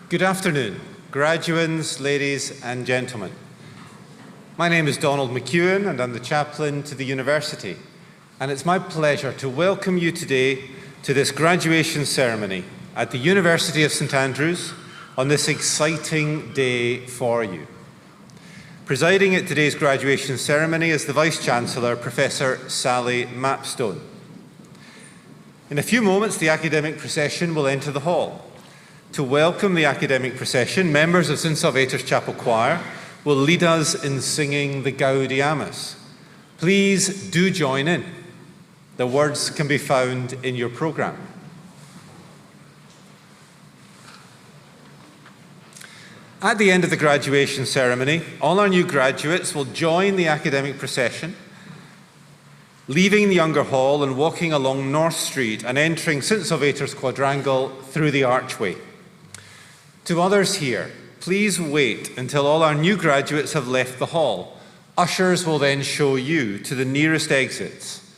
Good afternoon, graduands, ladies and gentlemen. My name is Donald McEwen and I'm the chaplain to the university. And it's my pleasure to welcome you today to this graduation ceremony at the University of St Andrews on this exciting day for you. Presiding at today's graduation ceremony is the Vice-Chancellor, Professor Sally Mapstone. In a few moments, the academic procession will enter the hall. To welcome the academic procession, members of St Salvator's Chapel Choir will lead us in singing the Gaudiamus. Please do join in. The words can be found in your programme. At the end of the graduation ceremony, all our new graduates will join the academic procession, leaving the Younger Hall and walking along North Street and entering St Salvator's Quadrangle through the archway. To others here, please wait until all our new graduates have left the hall. Ushers will then show you to the nearest exits.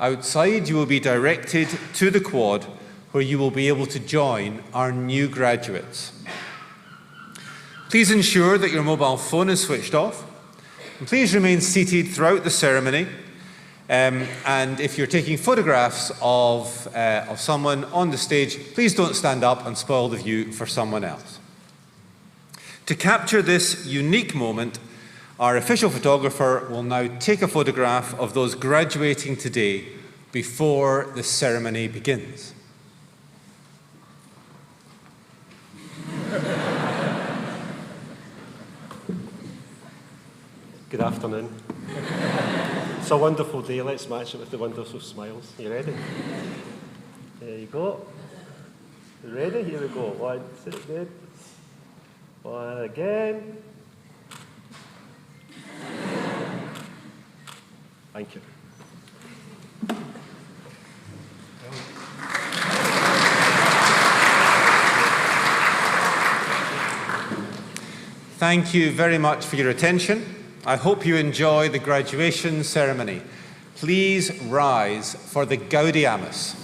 Outside, you will be directed to the quad, where you will be able to join our new graduates. Please ensure that your mobile phone is switched off. And please remain seated throughout the ceremony. And if you're taking photographs of someone on the stage, please don't stand up and spoil the view for someone else. To capture this unique moment, our official photographer will now take a photograph of those graduating today before the ceremony begins. Good afternoon. It's a wonderful day. Let's match it with the wonderful smiles. You ready? There you go. You ready? Here we go. One, two, good. One again. Thank you. Thank you very much for your attention. I hope you enjoy the graduation ceremony. Please rise for the Gaudiamus.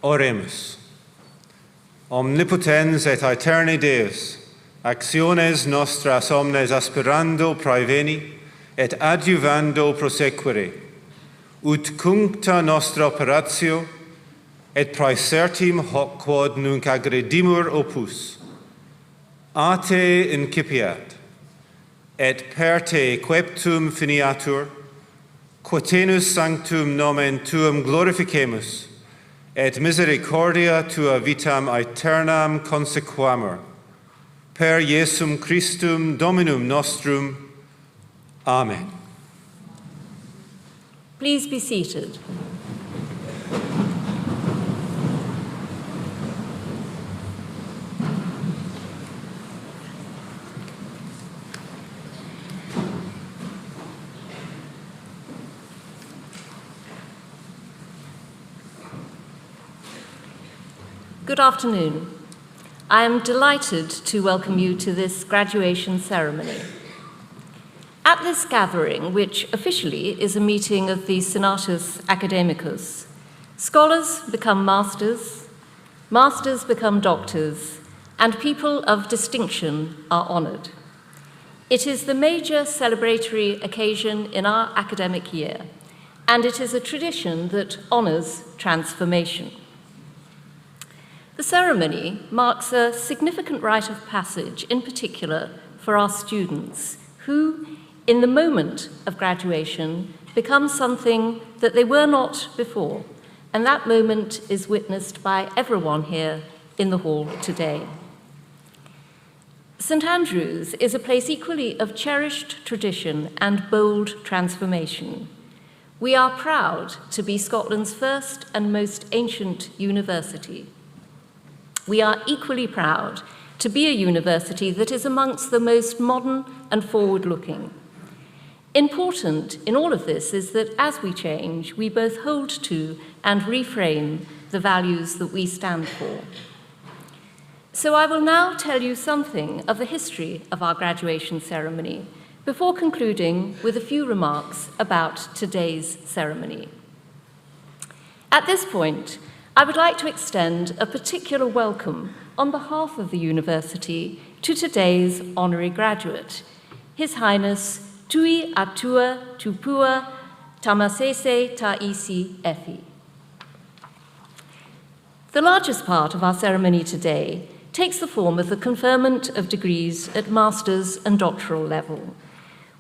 Oremus. Omnipotens et aeterni Deus, actiones nostras omnes aspirando praeveni, et adjuvando prosequere, ut cuncta nostra operatio, et praesertim hoc quod nunc agredimur opus, a te incipiat, et per te queptum finiatur, quotenus sanctum nomen tuum glorificemus, et misericordia tua vitam aeternam consequamur, per Iesum Christum Dominum nostrum. Amen. Please be seated. Good afternoon. I am delighted to welcome you to this graduation ceremony. At this gathering, which officially is a meeting of the Senatus Academicus, scholars become masters, masters become doctors, and people of distinction are honored. It is the major celebratory occasion in our academic year, and it is a tradition that honors transformation. The ceremony marks a significant rite of passage, in particular for our students, who, in the moment of graduation, become something that they were not before, and that moment is witnessed by everyone here in the hall today. St. Andrews is a place equally of cherished tradition and bold transformation. We are proud to be Scotland's first and most ancient university. We are equally proud to be a university that is amongst the most modern and forward-looking. Important in all of this is that as we change, we both hold to and reframe the values that we stand for. So I will now tell you something of the history of our graduation ceremony before concluding with a few remarks about today's ceremony. At this point, I would like to extend a particular welcome on behalf of the university to today's honorary graduate, His Highness Tui Atua Tupua Tamasese Taisi Efi. The largest part of our ceremony today takes the form of the conferment of degrees at master's and doctoral level.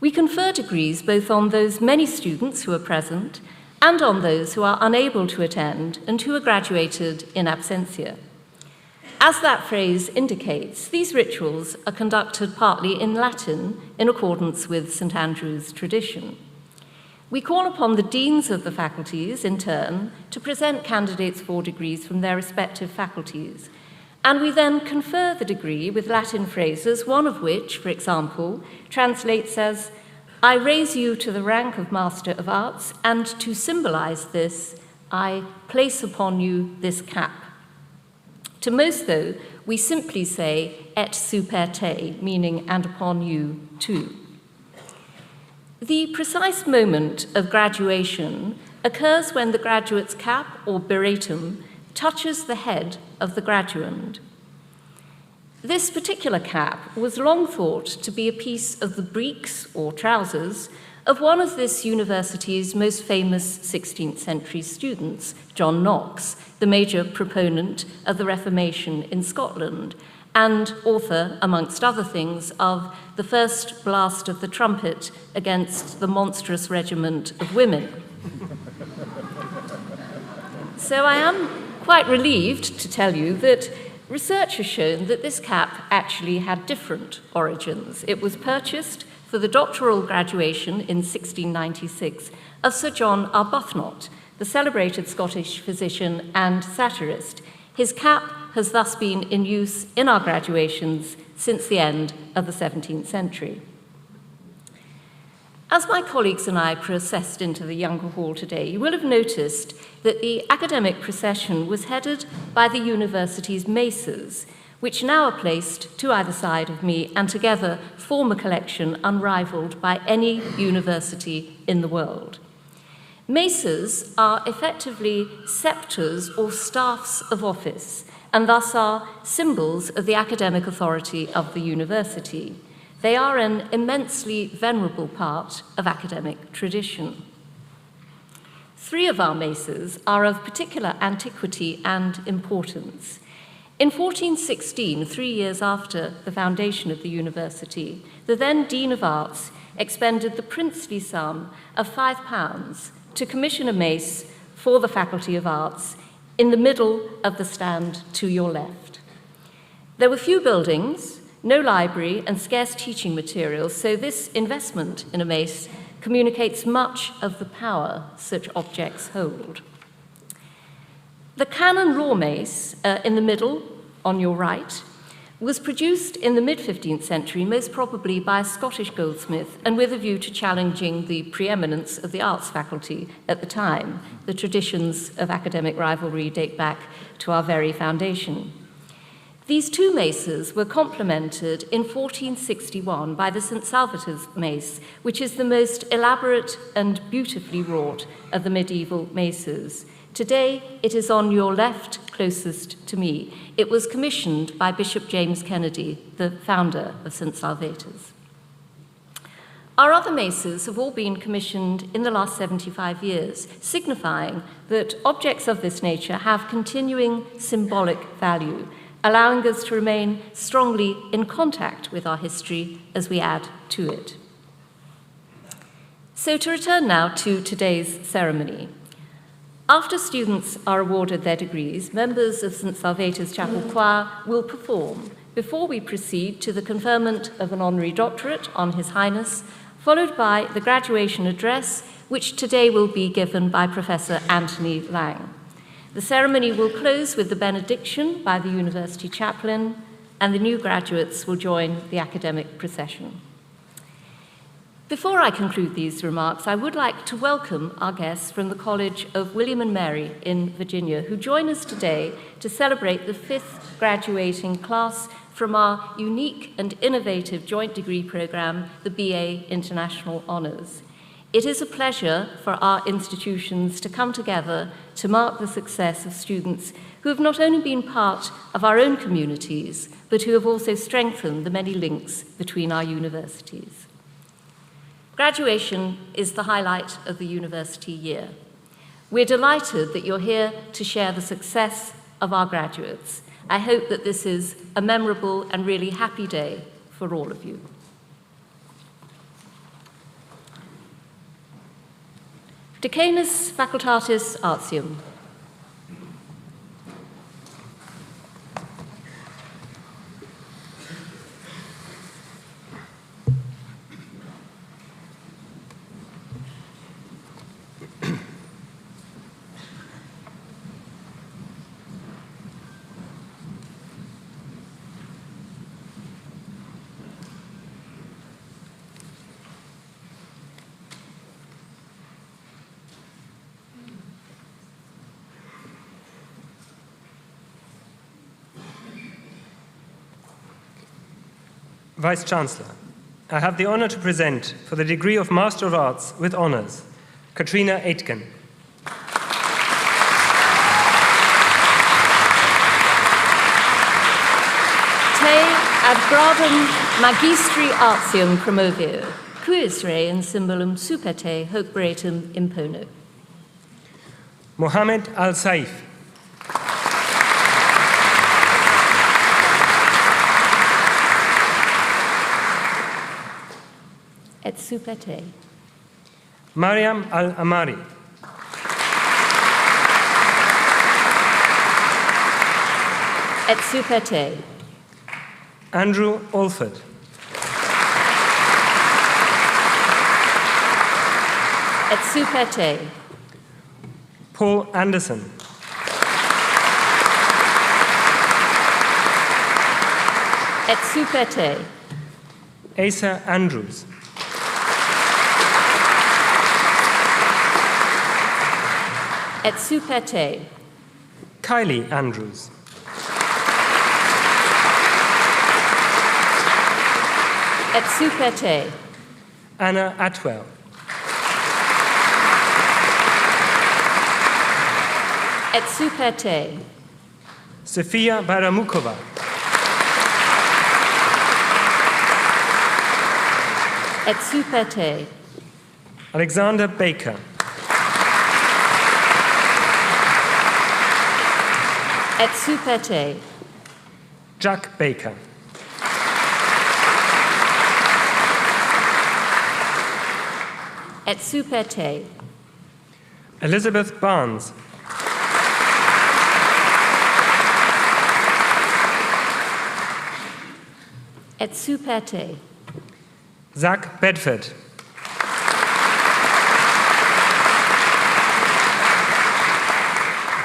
We confer degrees both on those many students who are present and on those who are unable to attend and who are graduated in absentia. As that phrase indicates, these rituals are conducted partly in Latin in accordance with St. Andrew's tradition. We call upon the deans of the faculties, in turn, to present candidates for degrees from their respective faculties, and we then confer the degree with Latin phrases, one of which, for example, translates as, "I raise you to the rank of Master of Arts, and to symbolize this, I place upon you this cap." To most, though, we simply say, "Et super te," meaning "and upon you too." The precise moment of graduation occurs when the graduate's cap, or beratum, touches the head of the graduand. This particular cap was long thought to be a piece of the breeks, or trousers, of one of this university's most famous 16th century students, John Knox, the major proponent of the Reformation in Scotland, and author, amongst other things, of the first blast of the trumpet against the monstrous regiment of women. So I am quite relieved to tell you that research has shown that this cap actually had different origins. It was purchased for the doctoral graduation in 1696 of Sir John Arbuthnot, the celebrated Scottish physician and satirist. His cap has thus been in use in our graduations since the end of the 17th century. As my colleagues and I processed into the younger hall today, you will have noticed that the academic procession was headed by the university's maces, which now are placed to either side of me and together form a collection unrivaled by any university in the world. Maces are effectively sceptres or staffs of office, and thus are symbols of the academic authority of the university. They are an immensely venerable part of academic tradition. 3 of our maces are of particular antiquity and importance. In 1416, 3 years after the foundation of the university, the then Dean of Arts expended the princely sum of £5 to commission a mace for the Faculty of Arts in the middle of the stand to your left. There were few buildings, no library, and scarce teaching materials, so this investment in a mace communicates much of the power such objects hold. The canon law mace, in the middle, on your right, was produced in the mid-15th century, most probably by a Scottish goldsmith, and with a view to challenging the preeminence of the arts faculty at the time. The traditions of academic rivalry date back to our very foundation. These 2 maces were complemented in 1461 by the St. Salvator's mace, which is the most elaborate and beautifully wrought of the medieval maces. Today, it is on your left, closest to me. It was commissioned by Bishop James Kennedy, the founder of St. Salvator's. Our other maces have all been commissioned in the last 75 years, signifying that objects of this nature have continuing symbolic value, allowing us to remain strongly in contact with our history as we add to it. So to return now to today's ceremony. After students are awarded their degrees, members of St. Salvator's Chapel Choir will perform before we proceed to the conferment of an honorary doctorate on His Highness, followed by the graduation address, which today will be given by Professor Anthony Lang. The ceremony will close with the benediction by the university chaplain, and the new graduates will join the academic procession. Before I conclude these remarks, I would like to welcome our guests from the College of William and Mary in Virginia, who join us today to celebrate the 5th graduating class from our unique and innovative joint degree program, the BA International Honours. It is a pleasure for our institutions to come together to mark the success of students who have not only been part of our own communities, but who have also strengthened the many links between our universities. Graduation is the highlight of the university year. We're delighted that you're here to share the success of our graduates. I hope that this is a memorable and really happy day for all of you. Decanus Facultatis Artium. Vice-Chancellor, I have the honor to present, for the degree of Master of Arts with Honours, Katrina Aitken. Te ad gradum magistri artium promovio, quis re in symbolum super te hoc bratum impono. Mohammed Al-Saif. Et super te. Mariam Al-Amari. Et super te. Andrew Alford. Et super te. Paul Anderson. Et super te. Asa Andrews. Et super te. Kylie Andrews. Et super te. Anna Atwell. Et super te. Sofia Baramukova. Et super te. Alexander Baker. Et super te. Jack Baker. Et super te. Elizabeth Barnes. Et super te. Zach Bedford.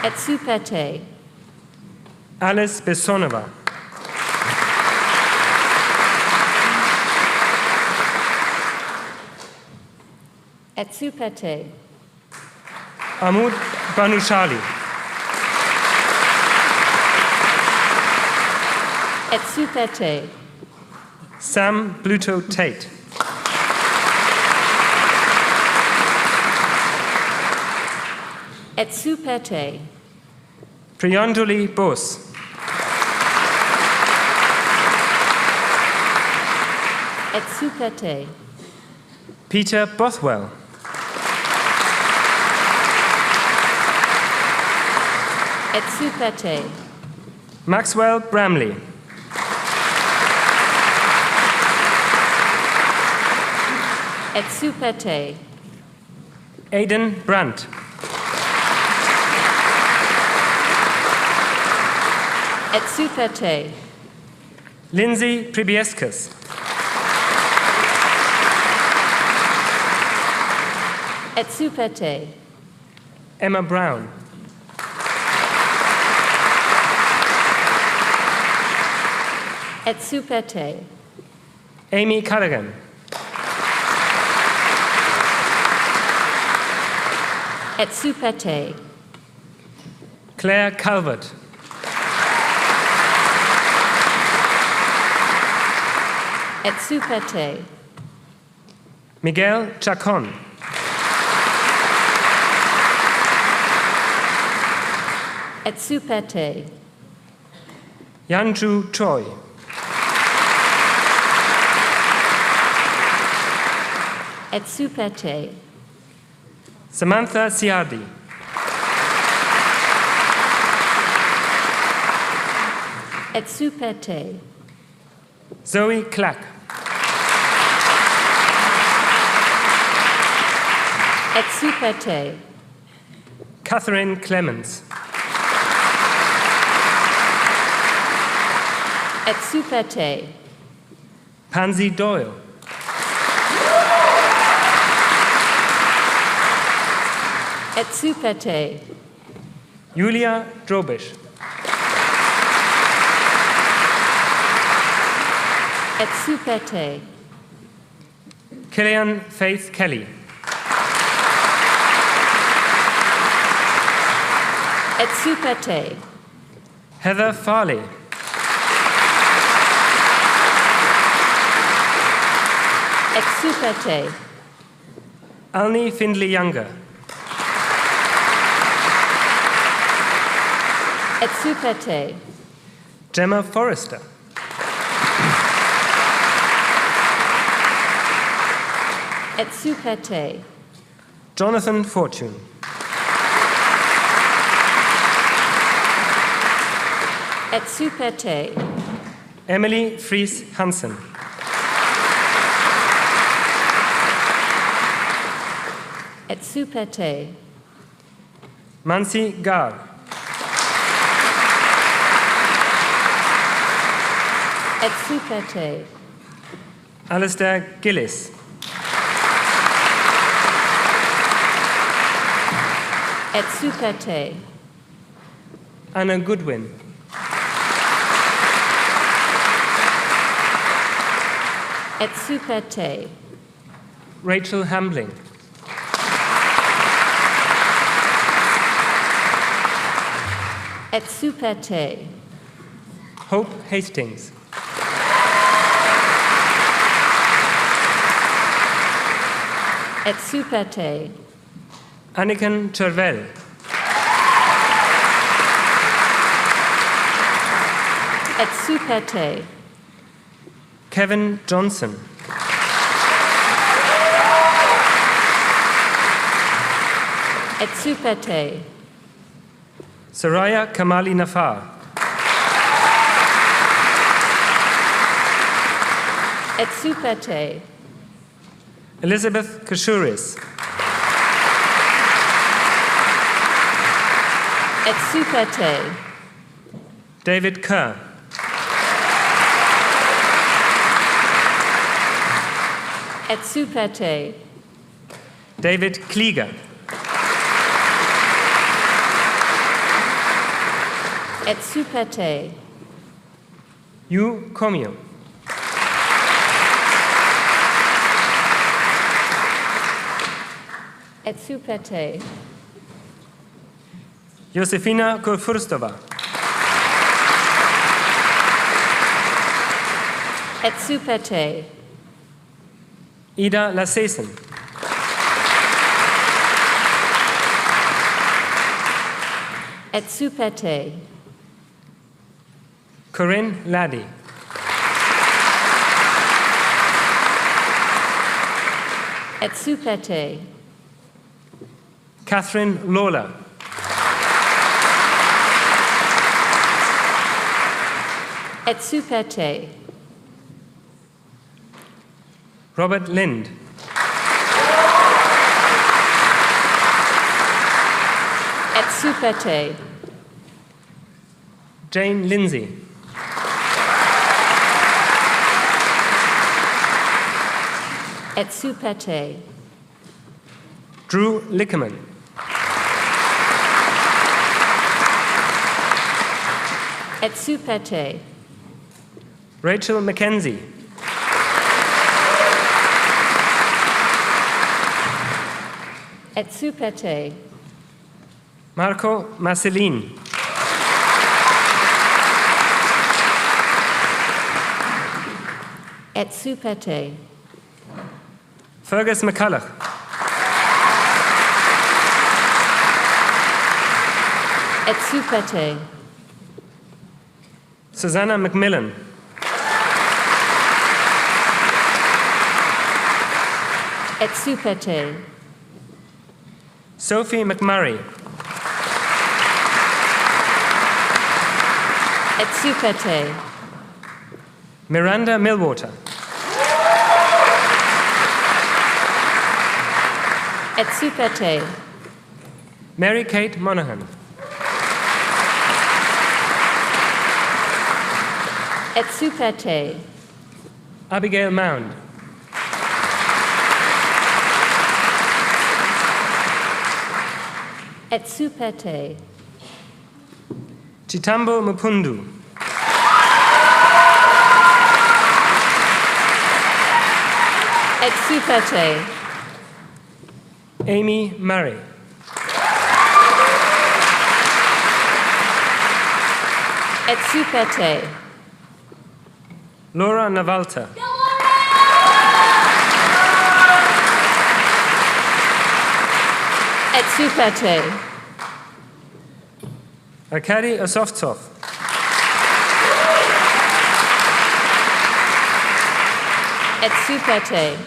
Et super te. Alice Besonova. Et super te. Ahmud Banushali. Et super te. Sam Bluto Tate. Et super te. Priyandoli Bose. Et super te. Peter Bothwell. Et super te. Maxwell Bramley. Et super te. Aidan Brandt. Et super te. Lindsay Pribiescus. Et super te. Emma Brown. Et super te. Amy Callaghan. Et super te. Claire Calvert. Et super te. Miguel Chacon. Et super te. Yanju Choi. Et super te. Samantha Siardi. Et super te. Zoe Clack. Et super te. Catherine Clemens. Et super te. Pansy Doyle. Et super te. Julia Drobish. Et super te. Killian Faith Kelly. Et super te. Heather Farley. Et super te. Alni Findlay Younger. Et super te. Gemma Forrester. Et super te. Jonathan Fortune. Et super te. Emily Fries Hansen. Et super te. Mansi Gar. Et super te. Alistair Gillis. Et super te. Anna Goodwin. Et super te. Rachel Hambling. Et super te. Hope Hastings. Et super te. Anniken Chervel. Et super te. Kevin Johnson. Et super te. Soraya Kamali Nafar. Et super te. Elizabeth Kashuris. Et super te. David Kerr. Et super te. David Klieger. Et super te. Yu Komio. Et super te. Josefina Kurfurstova. Et super te. Ida Lasesen. Et super te. Corinne Laddie. Et super te. Catherine Lola. Et super te. Robert Lind. Et super te. Jane Lindsay. Et super te. Drew Lickerman. Et super te. Rachel Mackenzie. Et super te. Marco Marcelin. Et super te. Fergus McCulloch. Et super te. Susanna McMillan. Et super te. Sophie McMurray. Et super te. Miranda Millwater. Et super te. Mary Kate Monaghan. Et super te. Abigail Mound. Et super te. Chitambo Mupundu. Et super te. Amy Murray. Et super te. Laura Navalta. Et super te. Arkady Osovtsov. Et super te.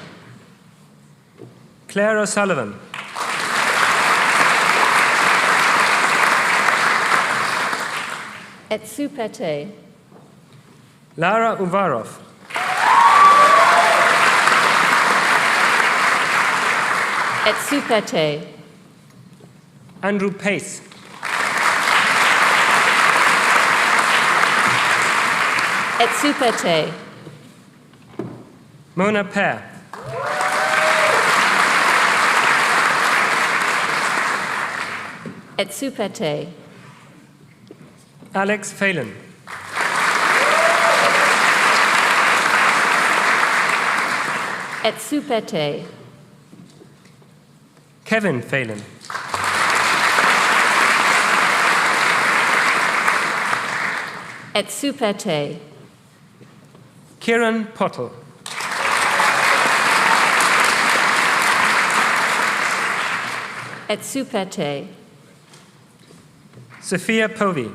Claire O'Sullivan. Et super te. Lara Uvarov. Et super te. Andrew Pace. Et super te. Mona Pear. Et super te. Alex Phelan. Et super te. Kevin Phelan. Et super te. Kieran Pottle. Et super te. Sophia Povey.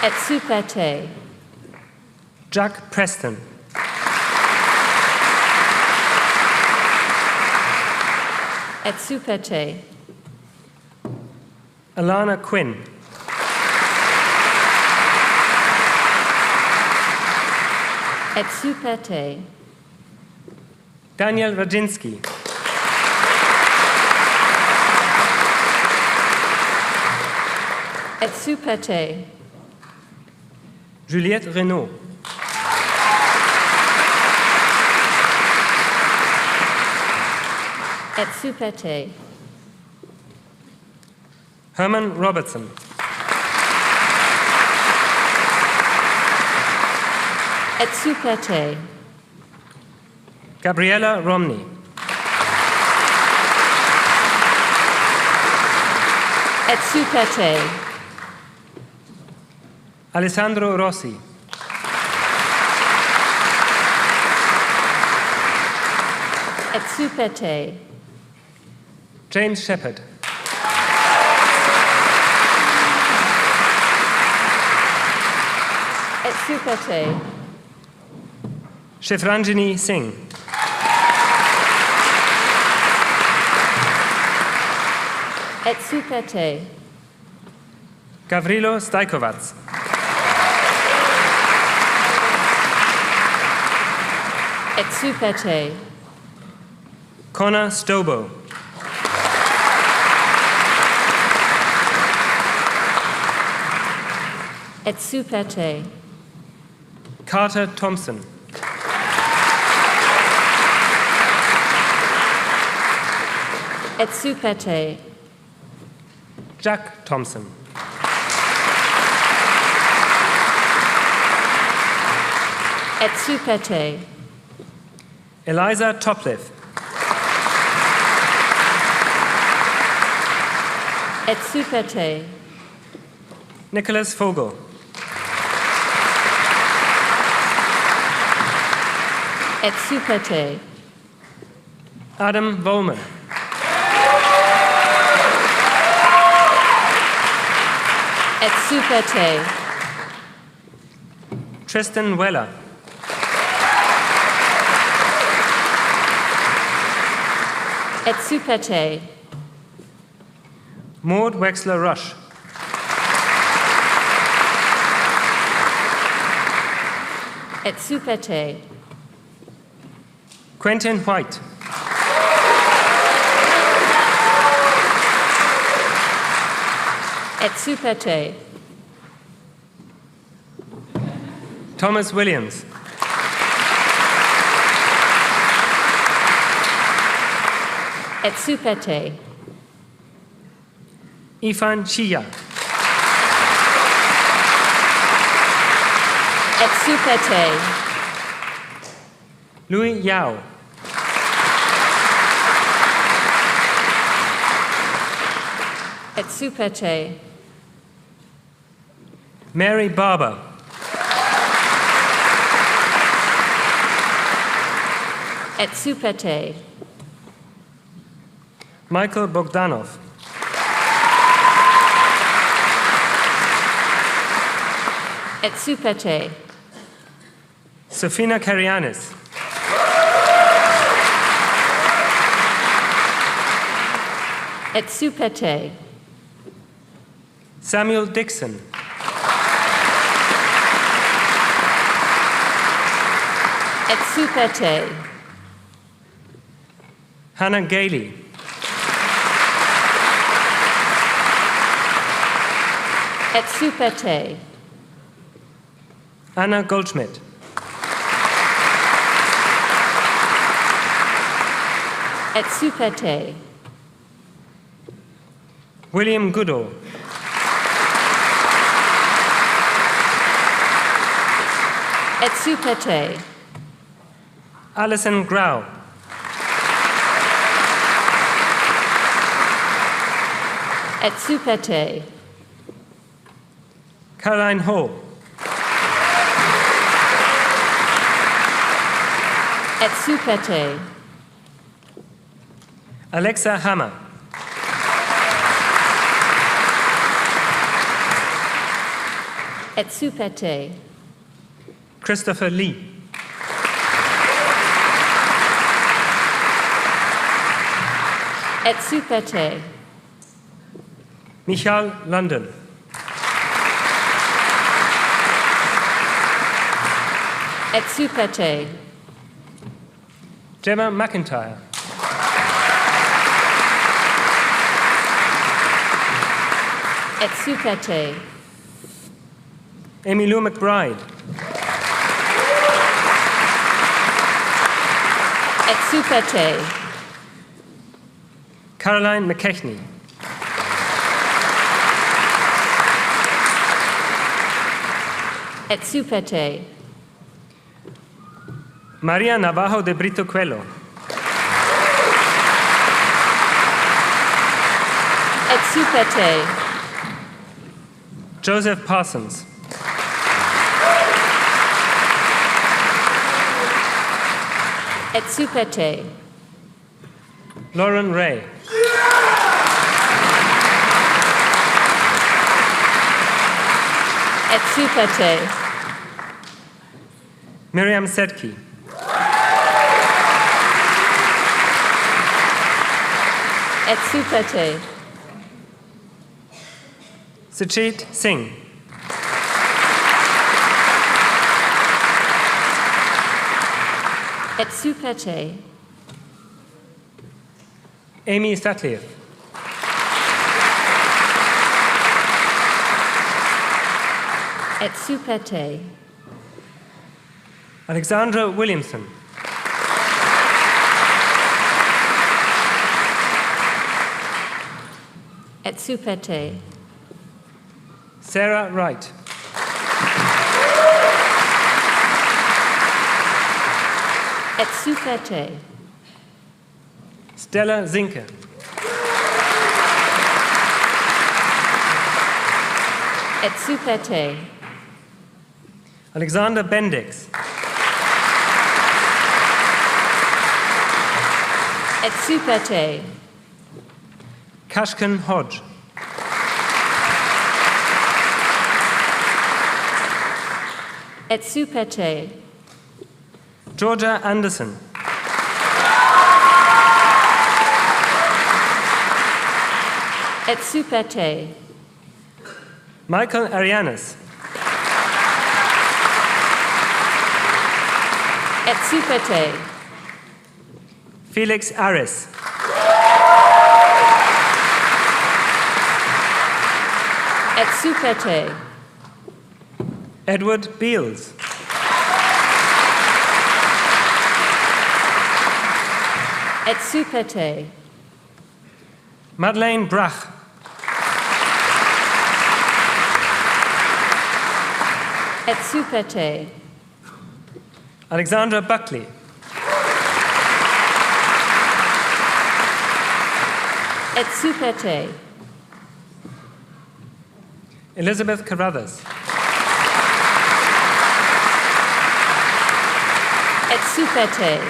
Et super te. Jack Preston. Et super te. Alana Quinn. Et super te. Daniel Radzinski. Et super te. Juliette Renaud. Et super te. Herman Robertson. Et super te. Gabriella Romney. Et super te. Alessandro Rossi. Et super te. James Shepard. Et super te. Shivranjini Singh. Et super te. Gavrilo Stajkovac. Et super te. Connor Stobo. Et super te. Carter Thompson. Et super te. Jack Thompson. Et super te. Eliza Topliff. Et super te. Nicholas Fogel. Et super te. Adam Bowman. Et super te. Tristan Weller. Et super te. Maud Wexler Rush. Et super te. Quentin White. Et super te. Thomas Williams. Et super te. Ifan Chia. Et super te. Louis Yao. Et super te. Mary Barber. Et super te. Michael Bogdanov. Et super te. Sofina Karianis. Et super te. Samuel Dixon. Et super te. Hannah Gailey. Et super te. Anna Goldschmidt. Et super te. William Goodall. Et super te. Alison Grau. Et super te. Caroline Hall. Et super te. Alexa Hammer. Et supete. Christopher Lee. Et supete. Michal London. Et supete. Gemma McIntyre. Et supete. Amy Lou McBride. Et supete. Caroline McKechnie. Et supete. Maria Navajo de Brito Coelho. Et supete. Joseph Parsons. Et supete. Lauren Ray. Et supete. Miriam Sedki. Et supete. Suchit Singh. Et supete. Amy Satliev. Et supete. Alexandra Williamson. Et supete. Sarah Wright. Et supete. Stella Zinke. Et supete. Alexander Bendix. Et supete. Kashkan Hodge. Et supete. Georgia Anderson. Et supete. Michael Arianes. Et supete. Felix Aris. Et supete. Edward Beals. Et supete. Madeleine Brach. Et supete. Alexandra Buckley. Et supete. Elizabeth Carruthers. Et supete.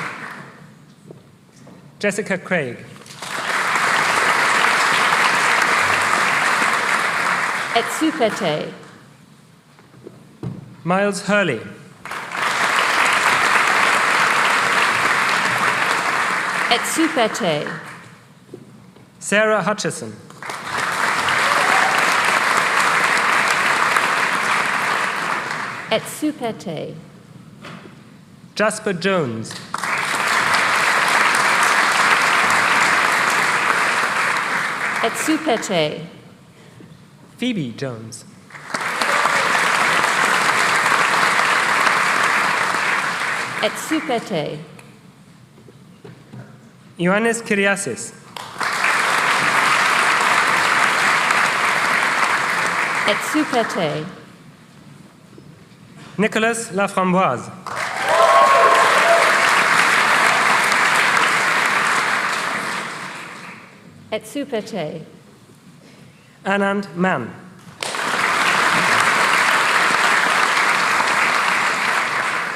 Jessica Craig. Et supete. Miles Hurley. Et supete. Sarah Hutchison. Et supete. Jasper Jones. Et supete. Phoebe Jones. Et supete. Ioannis Kyriasis. Et supete. Nicolas Laframboise. Et supete. Anand Mann.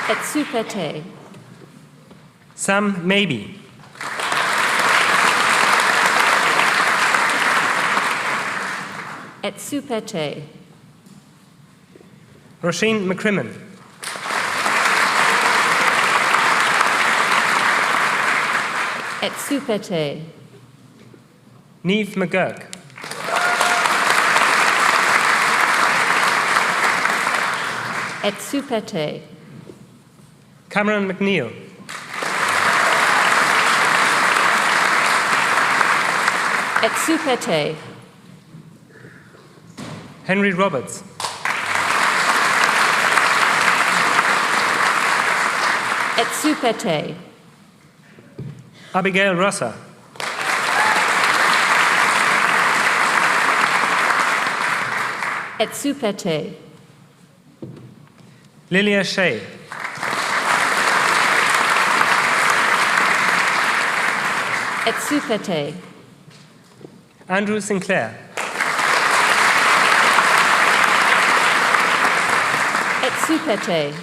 Et supete. Sam Maybe. Et supete. Roisin McCrimmon. Et supete. Niamh McGurk. Et supete. Cameron McNeil. Et supete. Henry Roberts. Et supete. Abigail Rosser. Et supete. Lilia Shea. Et supete. Andrew Sinclair. Et supete.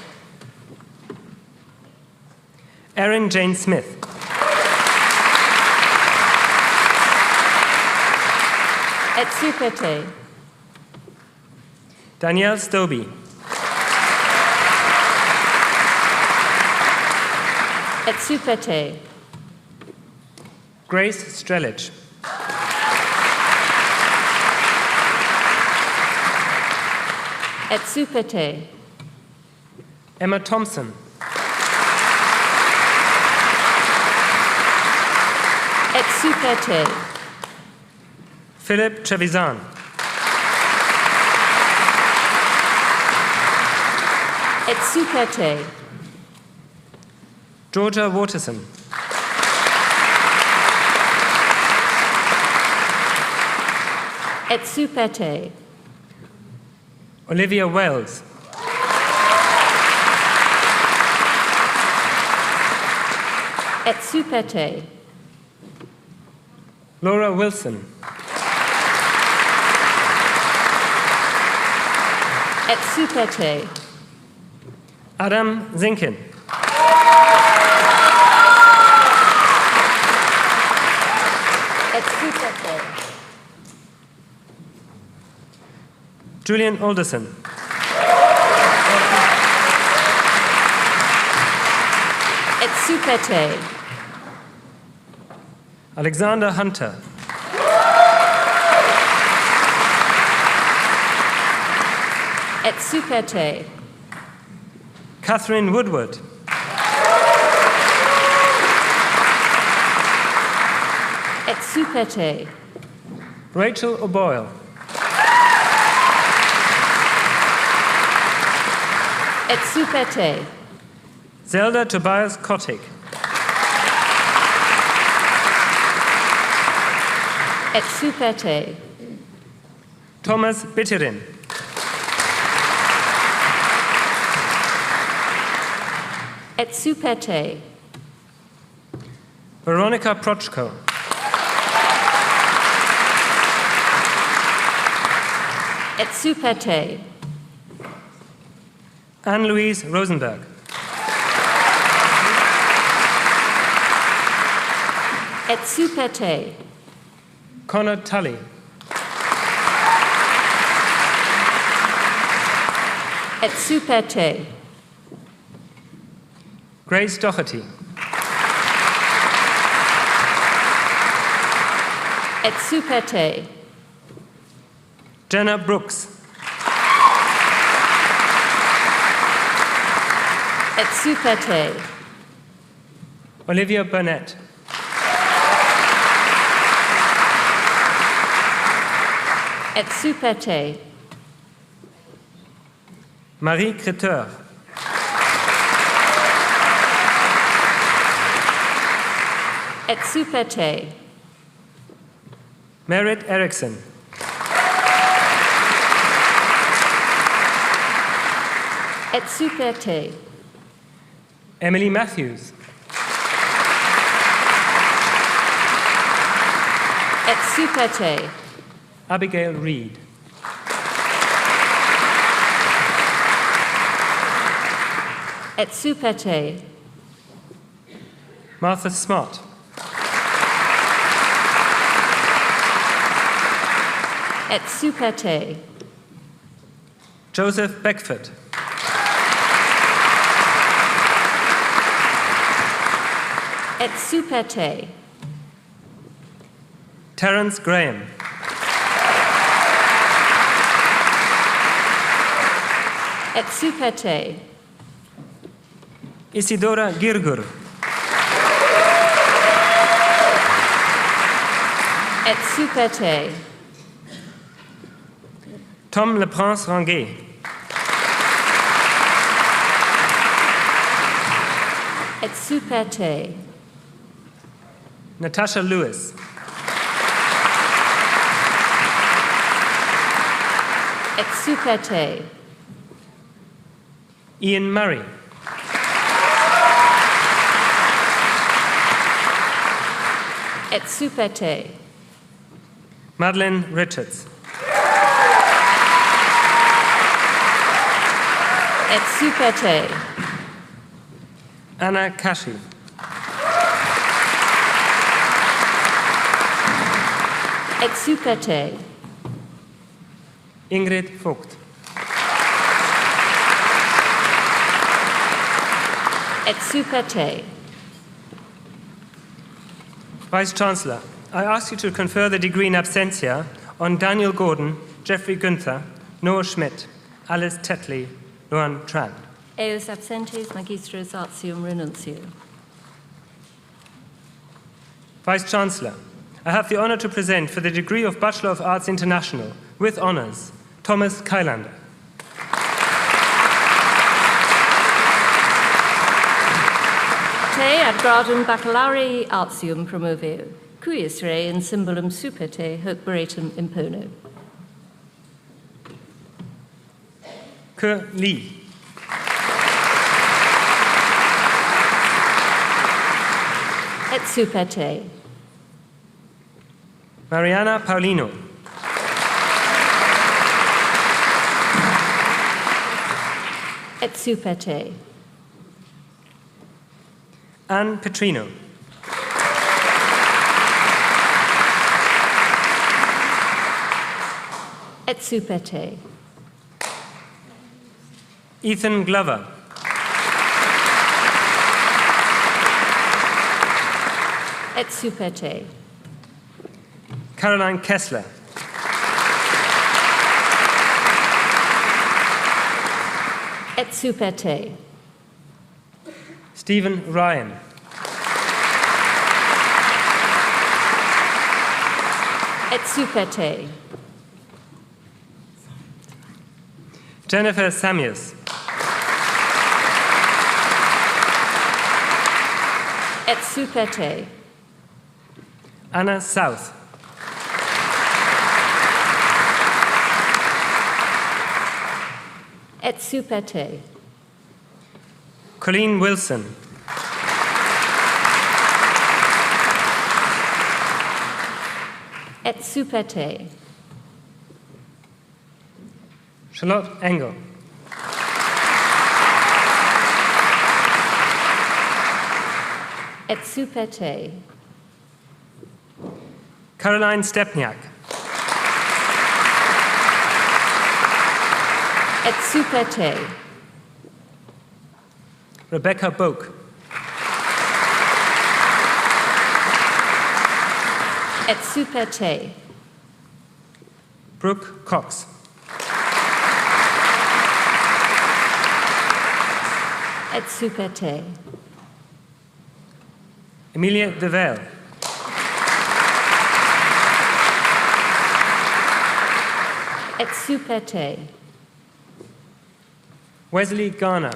Erin Jane Smith. Et supete. Danielle Stobie. Et supete. Grace Strelich. Et supete. Emma Thompson. Et supete. Philip Trevisan. Et supete. Georgia Waterson. Et supete. Olivia Wells. Et supete. Laura Wilson. Et supete. Adam Zinkin. Et supete. Julian Alderson. Et supete. Alexander Hunter. Et supete. Catherine Woodward. Et supete. Rachel O'Boyle. Et supete. Zelda Tobias Kotick. Et supete. Thomas Bitterin. Et supete. Veronica Prochko. Et supete. Anne-Louise Rosenberg. Et supete. Connor Tully. Et supete. Grace Doherty. Et supete. Jenna Brooks. Et supete. Olivia Burnett. Et supete. Marie Creteur. Et supete. Merritt Erickson. Et supete. Emily Matthews. Et supete. Abigail Reed. Et supete. Martha Smart. Et supete. Joseph Beckford. Et super te. Terence Graham. Et super te. Isidora Girgur. Et super te. Tom Le Prince Ranguet. Et super te. Natasha Lewis. Et super te. Ian Murray. Et super te. Madeleine Richards. Et super te. Anna Kashi. Et super te. Ingrid Vogt. Et super te. Vice-Chancellor, I ask you to confer the degree in absentia on Daniel Gordon, Jeffrey Gunther, Noah Schmidt, Alice Tetley, Luan Tran. Eos absentes magistros artium renuncio. Vice-Chancellor, I have the honor to present for the degree of Bachelor of Arts International, with honors, Thomas Kylander. Te ad gradum baccalaureae artium promoveo, cuius re in symbolum super te hoc beratum impono. Ke Lee. Et super te. Mariana Paulino. Et super te. Anne Petrino. Et super te. Ethan Glover. Et super te. Caroline Kessler. Et super te. Stephen Ryan. Et super te. Jennifer Samius. Et super te. Anna South. Et super te. Colleen Wilson. Et super te. Charlotte Engel. Et super te. Caroline Stepniak. Et super te. Rebecca Boak. Et super te. Brooke Cox. Et super te. Emilia Devel. Et super te. Wesley Garner.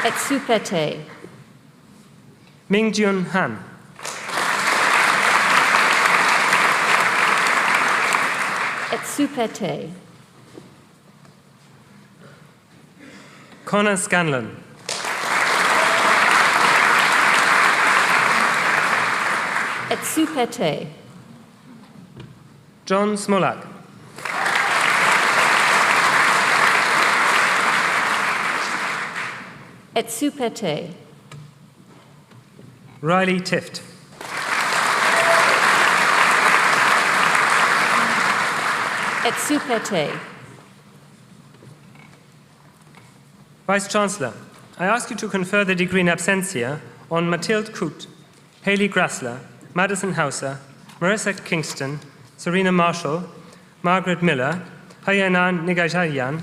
Et super te. Ming Jun Han. Et super te. Connor Scanlon. Et super te. John Smolak. Et super te. Riley Tift. Et super te. Vice-Chancellor, I ask you to confer the degree in absentia on Mathilde Coote, Haley Grassler, Madison Hauser, Marissa Kingston, Serena Marshall, Margaret Miller, Hayanan Nigajarian,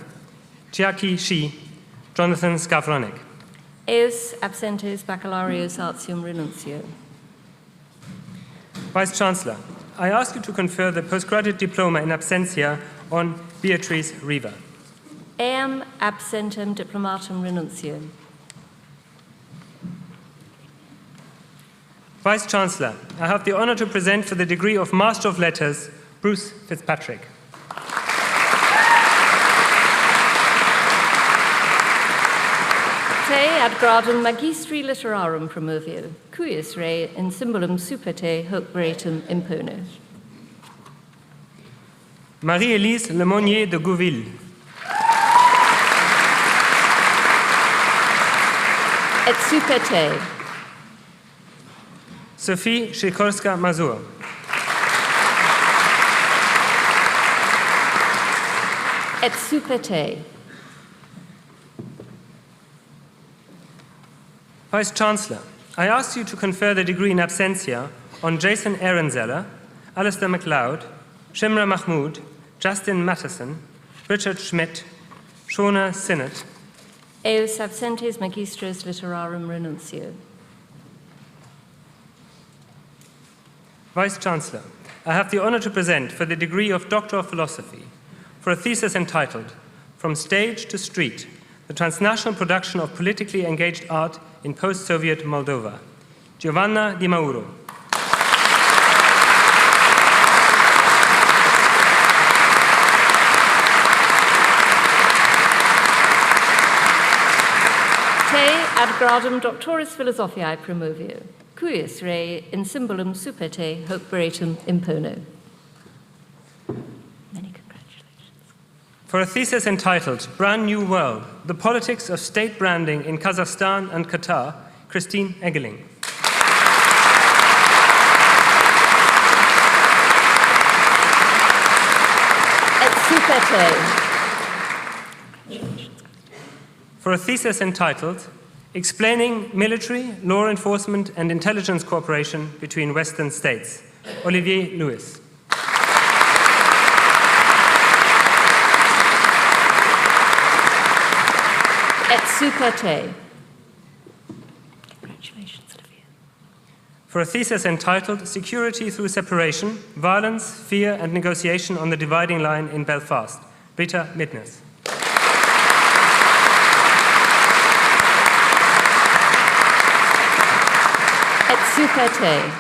Chiaki Shi, Jonathan Skavronik. Eus absentes baccalaureus artium renuncio. Vice-Chancellor, I ask you to confer the postgraduate diploma in absentia on Beatrice Riva. Eam absentem diplomatum renuncio. Vice-Chancellor, I have the honour to present for the degree of Master of Letters, Bruce Fitzpatrick. Te ad gradum magistri literarum promovio, cuius re in symbolum superte hoc veretum imponet. Marie-Élise Lemonnier de Gouville. Et superte. Sophie Sikorska-Mazur. Et superte. Vice-Chancellor, I ask you to confer the degree in absentia on Jason Ehrenzeller, Alistair MacLeod, Shimra Mahmood, Justin Matheson, Richard Schmidt, Shona Sinnott. Eus absentes magistros literarum renuncio. Vice-Chancellor, I have the honour to present for the degree of Doctor of Philosophy for a thesis entitled From Stage to Street, the Transnational Production of Politically Engaged Art in Post-Soviet Moldova. Giovanna Di Mauro. Te ad gradum doctoris philosophiae promovio, cuius re in symbolum superte hoc veretum impono. Many congratulations. For a thesis entitled Brand New World, the Politics of State Branding in Kazakhstan and Qatar, Christine Eggeling. Et superte. For a thesis entitled Explaining Military, Law Enforcement and Intelligence Cooperation between Western States, Olivier Lewis. Et superte. Congratulations, Olivier. For a thesis entitled Security Through Separation, Violence, Fear and Negotiation on the Dividing Line in Belfast, Rita Midnes. Et superte.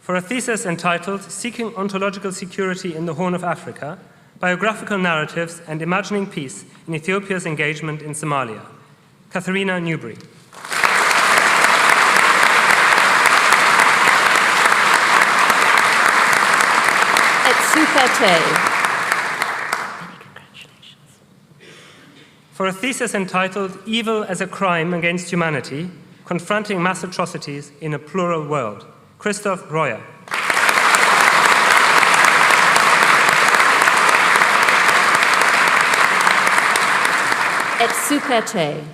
For a thesis entitled Seeking Ontological Security in the Horn of Africa, Biographical Narratives and Imagining Peace in Ethiopia's Engagement in Somalia, Katharina Newbury. Et superte. Many congratulations. For a thesis entitled Evil as a Crime Against Humanity, Confronting Mass Atrocities in a Plural World, Christoph Royer. Et superte.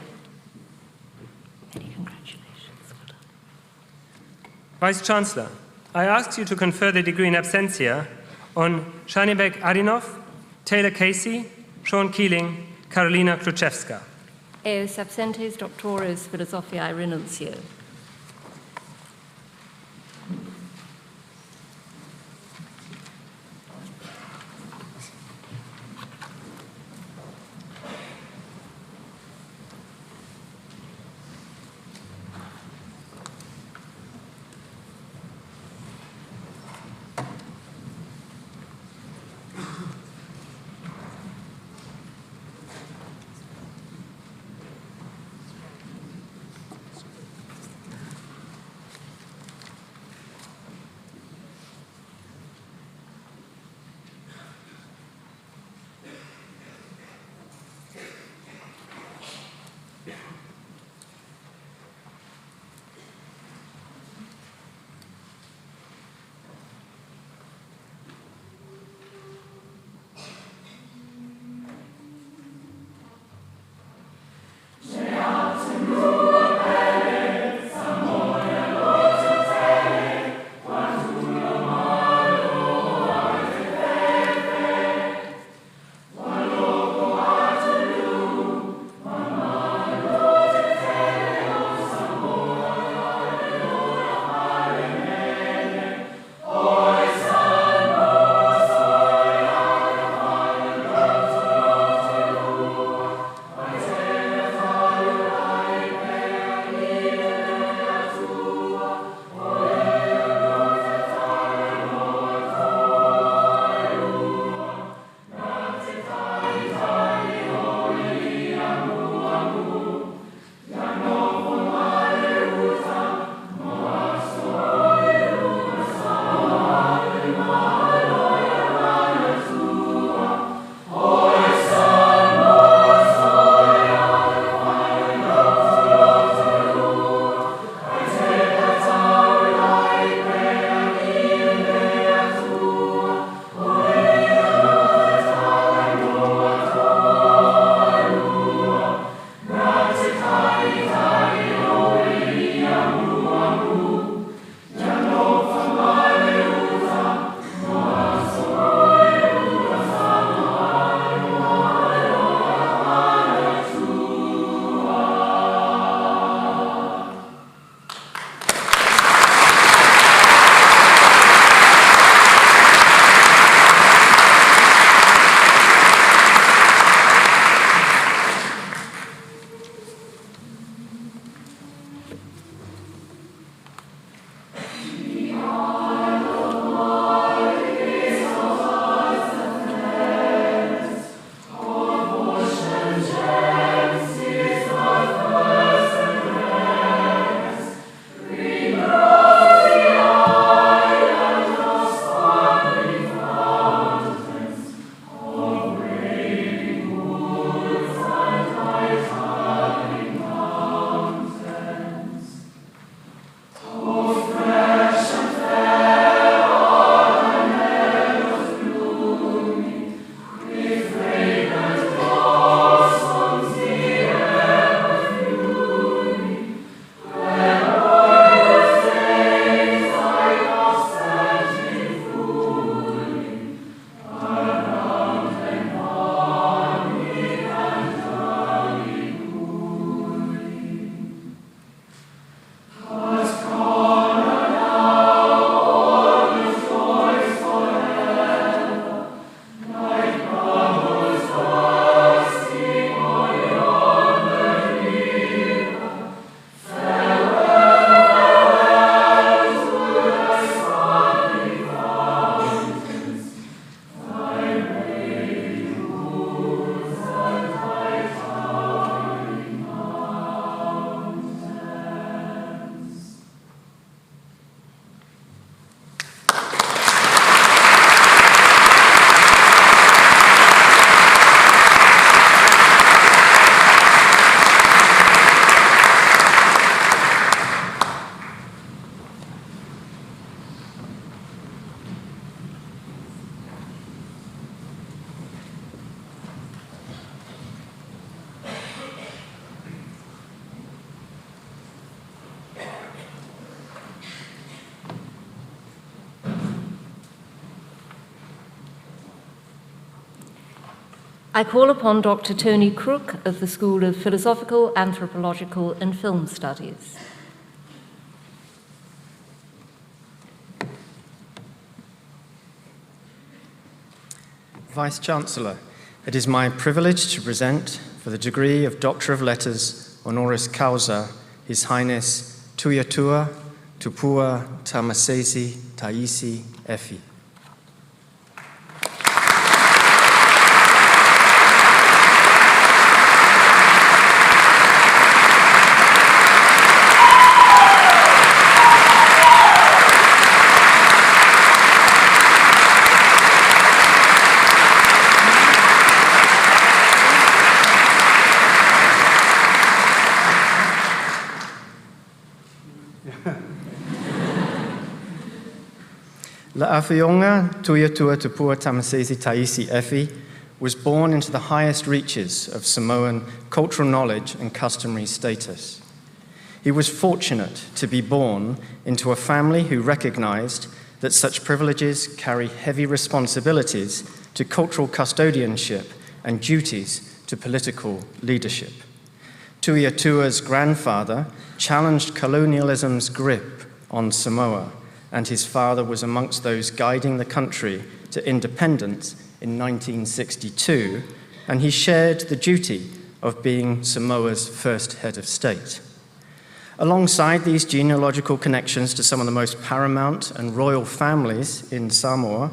Many congratulations. Well done. Vice-Chancellor, I ask you to confer the degree in absentia on Shanibek Arinov, Taylor Casey, Sean Keeling, Karolina Kluczewska. Eus absentes doctoris philosophiae renuncio. I call upon Dr. Tony Crook of the School of Philosophical, Anthropological and Film Studies. Vice-Chancellor, it is my privilege to present for the degree of Doctor of Letters, honoris causa, His Highness Tuiatua, Tupua, Tamasese, Taisi, Efi. La Afioga, Tuiatua Tupua Tamasese Taisi Efi, was born into the highest reaches of Samoan cultural knowledge and customary status. He was fortunate to be born into a family who recognized that such privileges carry heavy responsibilities to cultural custodianship and duties to political leadership. Tuiatua's grandfather challenged colonialism's grip on Samoa, and his father was amongst those guiding the country to independence in 1962, and he shared the duty of being Samoa's first head of state. Alongside these genealogical connections to some of the most paramount and royal families in Samoa,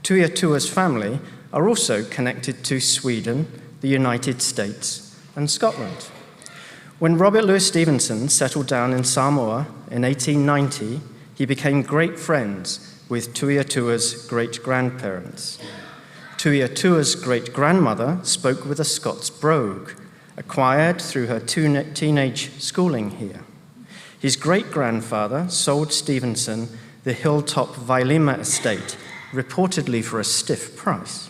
Tuiatua's family are also connected to Sweden, the United States, and Scotland. When Robert Louis Stevenson settled down in Samoa in 1890, he became great friends with Tuiatua's great-grandparents. Tuiatua's great-grandmother spoke with a Scots brogue, acquired through her teenage schooling here. His great-grandfather sold Stevenson the hilltop Vailima estate, reportedly for a stiff price,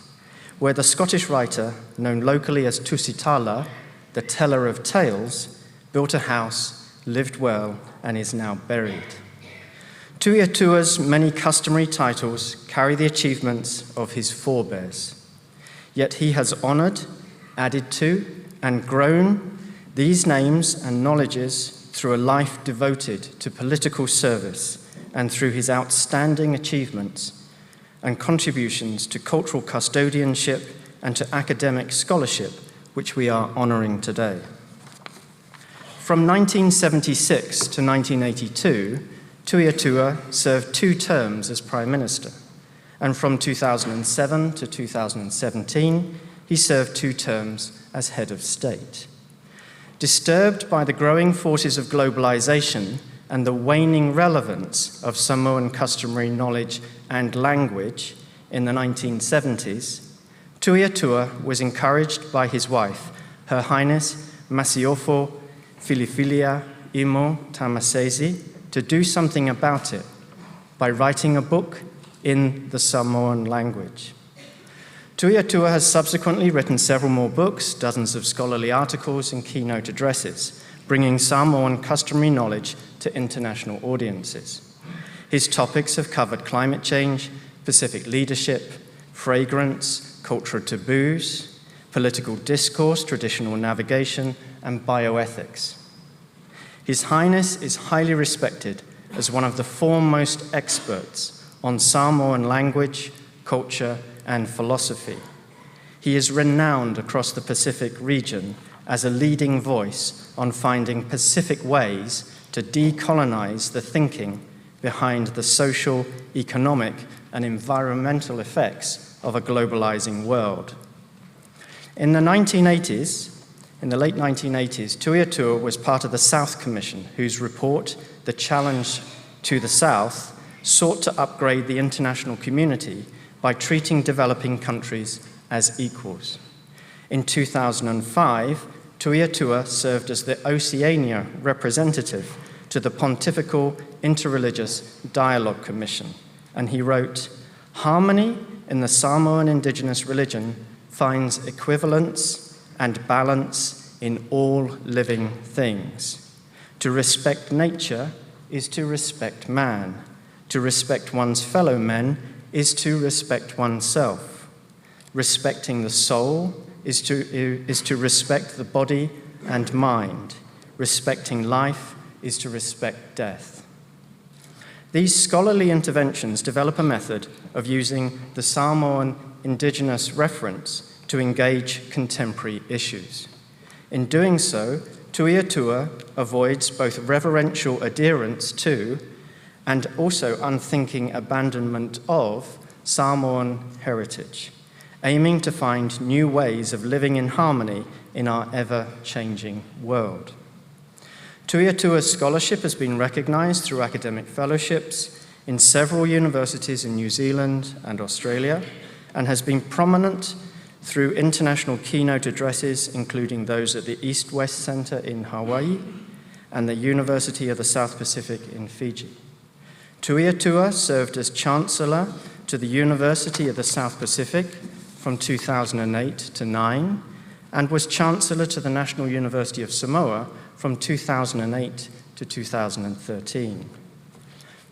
where the Scottish writer, known locally as Tusitala, the teller of tales, built a house, lived well, and is now buried. Tuiatua's many customary titles carry the achievements of his forebears, yet he has honored, added to, and grown these names and knowledges through a life devoted to political service and through his outstanding achievements and contributions to cultural custodianship and to academic scholarship, which we are honoring today. From 1976 to 1982, Tuiatua served 2 terms as Prime Minister, and from 2007 to 2017, he served 2 terms as Head of State. Disturbed by the growing forces of globalization and the waning relevance of Samoan customary knowledge and language in the 1970s, Tuiatua was encouraged by his wife, Her Highness Masiofo Filifilia Imo Tamasese, to do something about it by writing a book in the Samoan language. Tuiatua has subsequently written several more books, dozens of scholarly articles and keynote addresses, bringing Samoan customary knowledge to international audiences. His topics have covered climate change, Pacific leadership, fragrance, cultural taboos, political discourse, traditional navigation, and bioethics. His Highness is highly respected as one of the foremost experts on Samoan language, culture, and philosophy. He is renowned across the Pacific region as a leading voice on finding Pacific ways to decolonize the thinking behind the social, economic, and environmental effects of a globalizing world. In the late 1980s, Tuiatua was part of the South Commission, whose report, The Challenge to the South, sought to upgrade the international community by treating developing countries as equals. In 2005, Tuiatua served as the Oceania representative to the Pontifical Interreligious Dialogue Commission, and he wrote, "Harmony in the Samoan indigenous religion finds equivalence and balance in all living things. To respect nature is to respect man. To respect one's fellow men is to respect oneself. Respecting the soul is to respect the body and mind. Respecting life is to respect death. These scholarly interventions develop a method of using the Samoan indigenous reference to engage contemporary issues. In doing so, Tuiatua avoids both reverential adherence to and also unthinking abandonment of Samoan heritage, aiming to find new ways of living in harmony in our ever-changing world. Tuiatua's scholarship has been recognized through academic fellowships in several universities in New Zealand and Australia, and has been prominent through international keynote addresses, including those at the East-West Center in Hawaii and the University of the South Pacific in Fiji. Tuiatua served as Chancellor to the University of the South Pacific from 2008 to 2009, and was Chancellor to the National University of Samoa from 2008 to 2013.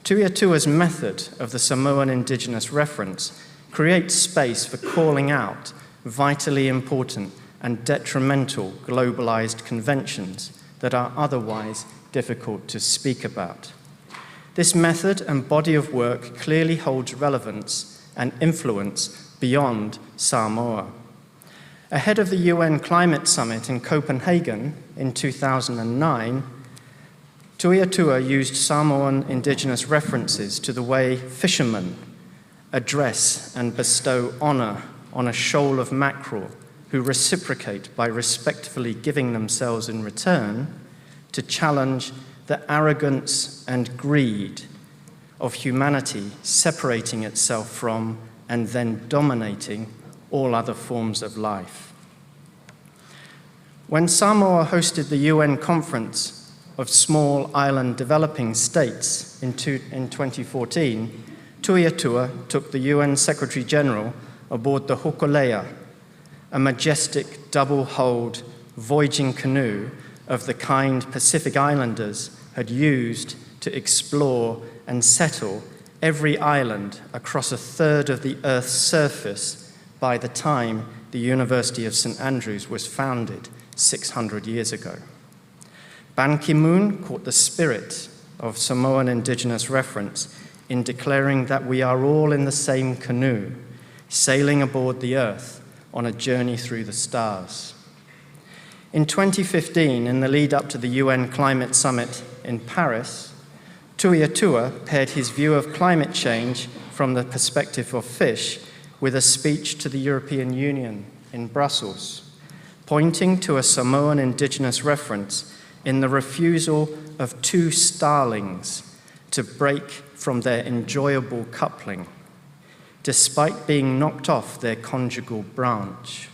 Tuiatua's method of the Samoan indigenous reference creates space for calling out vitally important and detrimental globalized conventions that are otherwise difficult to speak about. This method and body of work clearly holds relevance and influence beyond Samoa. Ahead of the UN Climate Summit in Copenhagen in 2009, Tuiatua used Samoan indigenous references to the way fishermen address and bestow honor on a shoal of mackerel who reciprocate by respectfully giving themselves in return to challenge the arrogance and greed of humanity separating itself from and then dominating all other forms of life. When Samoa hosted the UN Conference of Small Island Developing States in 2014, Tuiatua took the UN Secretary General aboard the Hokulea, a majestic double-hulled voyaging canoe of the kind Pacific Islanders had used to explore and settle every island across a third of the Earth's surface by the time the University of St. Andrews was founded 600 years ago. Ban Ki-moon caught the spirit of Samoan indigenous reference in declaring that we are all in the same canoe, sailing aboard the Earth on a journey through the stars. In 2015, in the lead up to the UN Climate Summit in Paris, Tuiatua paired his view of climate change from the perspective of fish with a speech to the European Union in Brussels, pointing to a Samoan indigenous reference in the refusal of two starlings to break from their enjoyable coupling, despite being knocked off their conjugal branch.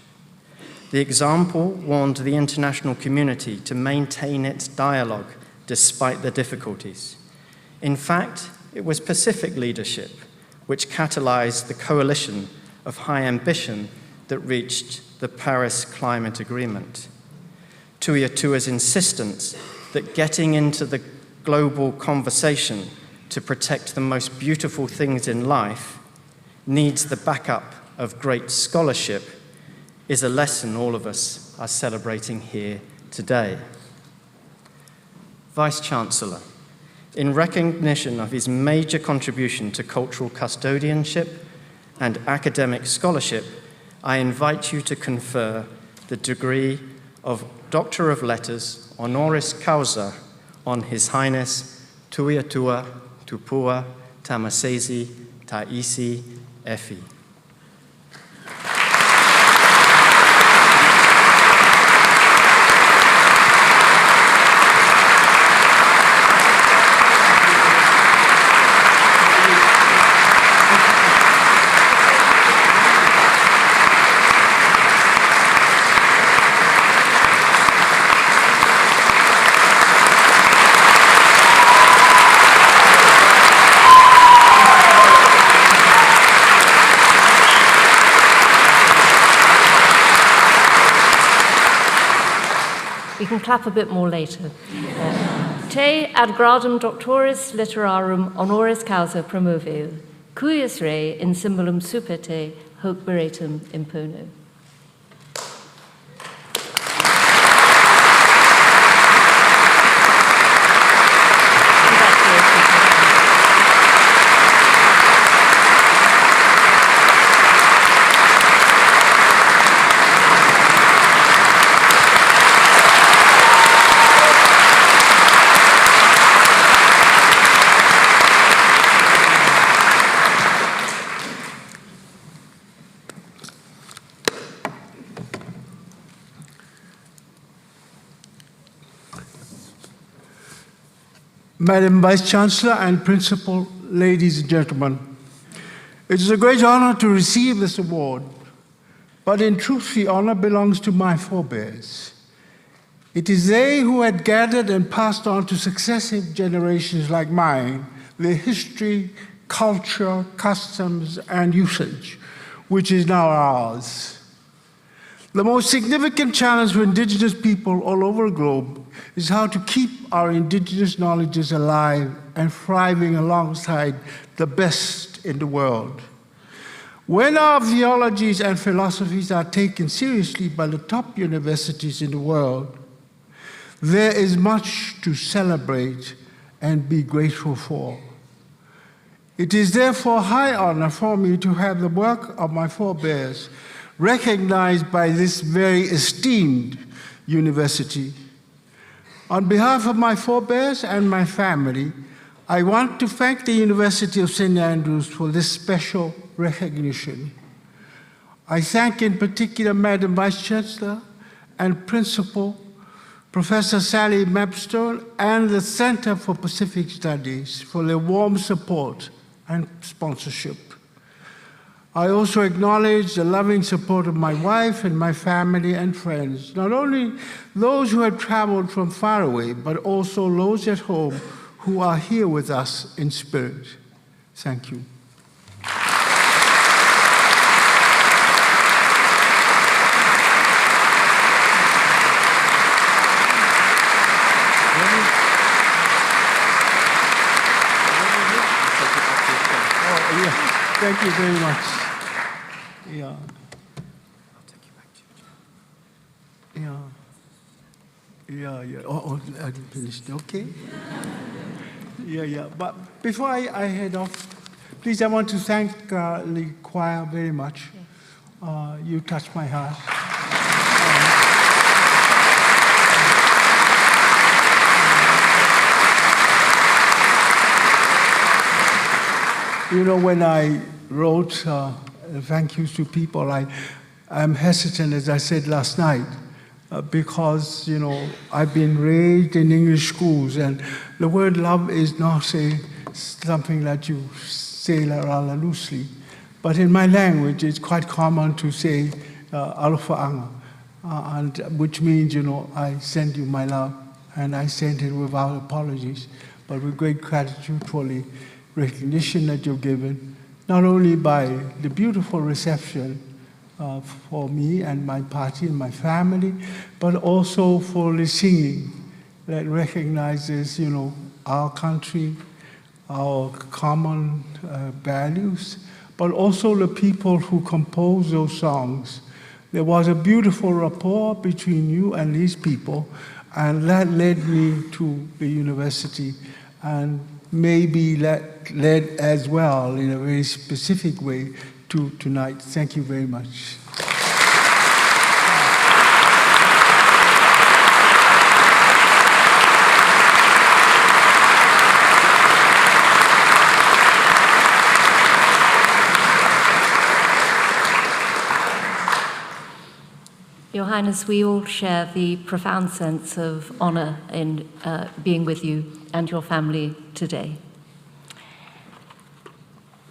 The example warned the international community to maintain its dialogue despite the difficulties. In fact, it was Pacific leadership which catalyzed the coalition of high ambition that reached the Paris Climate Agreement. Tuiatua's insistence that getting into the global conversation to protect the most beautiful things in life needs the backup of great scholarship is a lesson all of us are celebrating here today. Vice-Chancellor, in recognition of his major contribution to cultural custodianship and academic scholarship, I invite you to confer the degree of Doctor of Letters honoris causa on His Highness Tuiatua Tupua Tamasese Taisi Efi. We can clap a bit more later. Te ad gradum doctoris literarum honoris causa promoveo, cuius rei in symbolum super te hoc beretum impono. Madam Vice Chancellor and Principal, ladies and gentlemen. It is a great honor to receive this award, but in truth, the honor belongs to my forebears. It is they who had gathered and passed on to successive generations like mine their history, culture, customs, and usage, which is now ours. The most significant challenge for indigenous people all over the globe is how to keep our indigenous knowledges alive and thriving alongside the best in the world. When our theologies and philosophies are taken seriously by the top universities in the world, there is much to celebrate and be grateful for. It is therefore a high honor for me to have the work of my forebears recognized by this very esteemed university. On behalf of my forebears and my family, I want to thank the University of St. Andrews for this special recognition. I thank in particular Madam Vice Chancellor and Principal Professor Sally Mapstone and the Center for Pacific Studies for their warm support and sponsorship. I also acknowledge the loving support of my wife and my family and friends, not only those who have traveled from far away, but also those at home who are here with us in spirit. Thank you. Thank you very much. Yeah. Yeah. Oh, I finished. Okay. Yeah. But before I head off, please, I want to thank the choir very much. You touched my heart. You know, when I wrote thank yous to people, I'm hesitant, as I said last night, because, you know, I've been raised in English schools, and the word love is not something that you say rather loosely. But in my language, it's quite common to say alofa'anga, and which means, you know, I send you my love, and I send it without apologies, but with great gratitude for the recognition that you've given, not only by the beautiful reception for me and my party and my family, but also for the singing that recognizes, you know, our country, our common values, but also the people who compose those songs. There was a beautiful rapport between you and these people, and that led me to the university, and maybe that led as well in a very specific way to tonight. Thank you very much. Your Highness, we all share the profound sense of honor in being with you and your family today.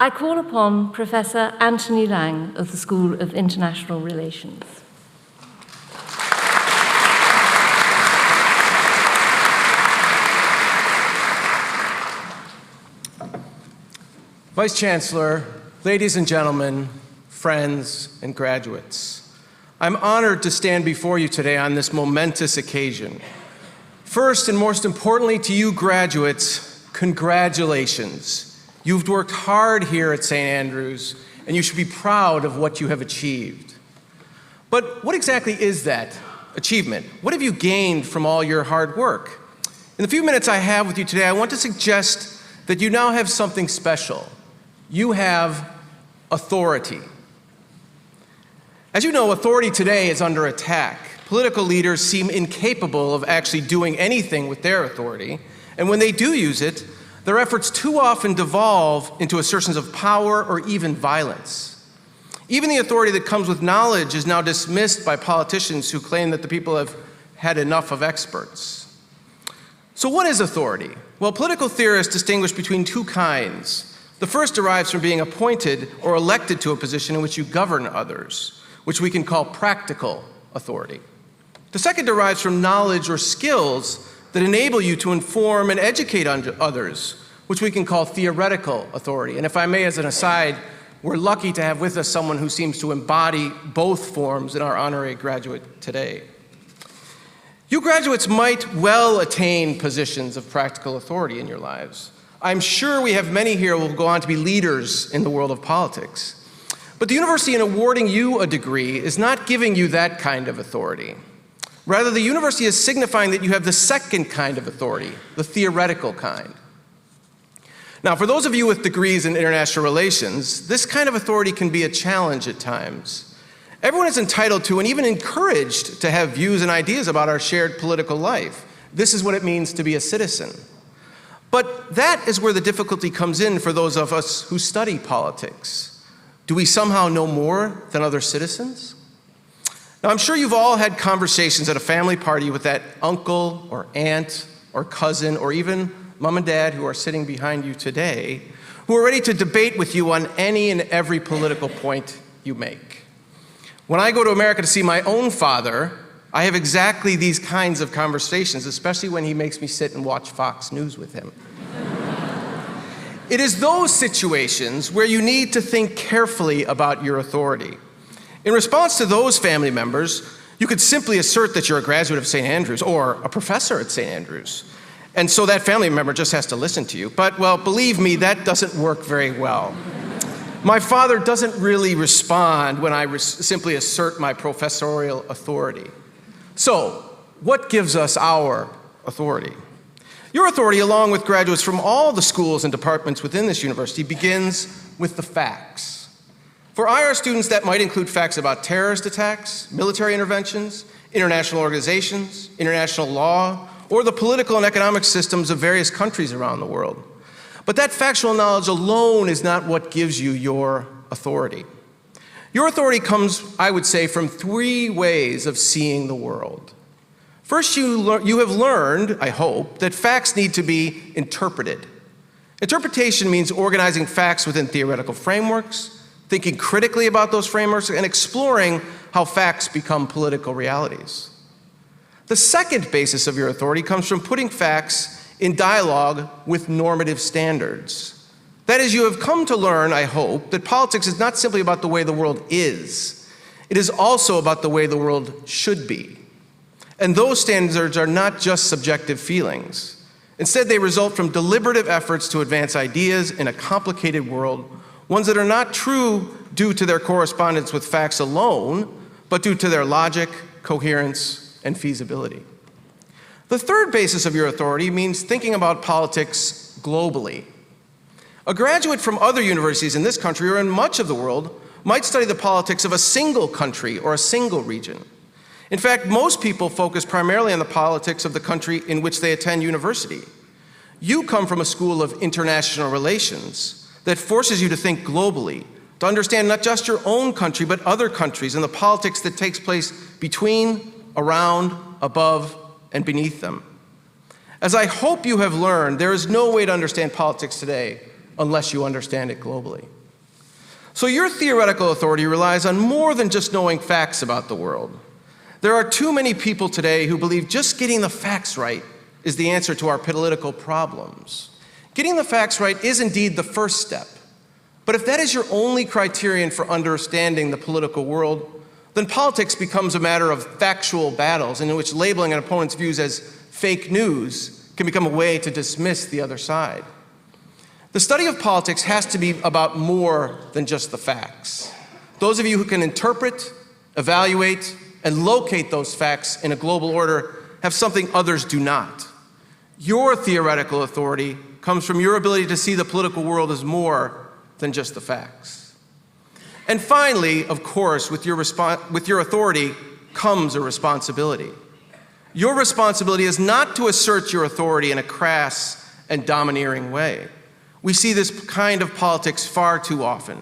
I call upon Professor Anthony Lang of the School of International Relations. Vice Chancellor, ladies and gentlemen, friends and graduates, I'm honored to stand before you today on this momentous occasion. First and most importantly to you graduates, congratulations. You've worked hard here at St. Andrews, and you should be proud of what you have achieved. But what exactly is that achievement? What have you gained from all your hard work? In the few minutes I have with you today, I want to suggest that you now have something special. You have authority. As you know, authority today is under attack. Political leaders seem incapable of actually doing anything with their authority, and when they do use it, their efforts too often devolve into assertions of power or even violence. Even the authority that comes with knowledge is now dismissed by politicians who claim that the people have had enough of experts. So what is authority? Well, political theorists distinguish between two kinds. The first derives from being appointed or elected to a position in which you govern others, which we can call practical authority. The second derives from knowledge or skills that enable you to inform and educate others, which we can call theoretical authority. And if I may, as an aside, we're lucky to have with us someone who seems to embody both forms in our honorary graduate today. You graduates might well attain positions of practical authority in your lives. I'm sure we have many here who will go on to be leaders in the world of politics. But the university, in awarding you a degree, is not giving you that kind of authority. Rather, the university is signifying that you have the second kind of authority, the theoretical kind. Now, for those of you with degrees in international relations, this kind of authority can be a challenge at times. Everyone is entitled to and even encouraged to have views and ideas about our shared political life. This is what it means to be a citizen. But that is where the difficulty comes in for those of us who study politics. Do we somehow know more than other citizens? Now, I'm sure you've all had conversations at a family party with that uncle or aunt or cousin or even mom and dad who are sitting behind you today, who are ready to debate with you on any and every political point you make. When I go to America to see my own father, I have exactly these kinds of conversations, especially when he makes me sit and watch Fox News with him. It is those situations where you need to think carefully about your authority. In response to those family members, you could simply assert that you're a graduate of St. Andrews or a professor at St. Andrews. And so that family member just has to listen to you. But, well, believe me, that doesn't work very well. My father doesn't really respond when I simply assert my professorial authority. So, what gives us our authority? Your authority, along with graduates from all the schools and departments within this university, begins with the facts. For IR students, that might include facts about terrorist attacks, military interventions, international organizations, international law, or the political and economic systems of various countries around the world. But that factual knowledge alone is not what gives you your authority. Your authority comes, I would say, from three ways of seeing the world. First, you have learned, I hope, that facts need to be interpreted. Interpretation means organizing facts within theoretical frameworks, thinking critically about those frameworks, and exploring how facts become political realities. The second basis of your authority comes from putting facts in dialogue with normative standards. That is, you have come to learn, I hope, that politics is not simply about the way the world is. It is also about the way the world should be. And those standards are not just subjective feelings. Instead, they result from deliberative efforts to advance ideas in a complicated world, ones that are not true due to their correspondence with facts alone, but due to their logic, coherence, and feasibility. The third basis of your authority means thinking about politics globally. A graduate from other universities in this country or in much of the world might study the politics of a single country or a single region. In fact, most people focus primarily on the politics of the country in which they attend university. You come from a school of international relations that forces you to think globally, to understand not just your own country, but other countries and the politics that takes place between, around, above, and beneath them. As I hope you have learned, there is no way to understand politics today unless you understand it globally. So your theoretical authority relies on more than just knowing facts about the world. There are too many people today who believe just getting the facts right is the answer to our political problems. Getting the facts right is indeed the first step. But if that is your only criterion for understanding the political world, then politics becomes a matter of factual battles in which labeling an opponent's views as fake news can become a way to dismiss the other side. The study of politics has to be about more than just the facts. Those of you who can interpret, evaluate, and locate those facts in a global order have something others do not. Your theoretical authority comes from your ability to see the political world as more than just the facts. And finally, of course, with your authority comes a responsibility. Your responsibility is not to assert your authority in a crass and domineering way. We see this kind of politics far too often.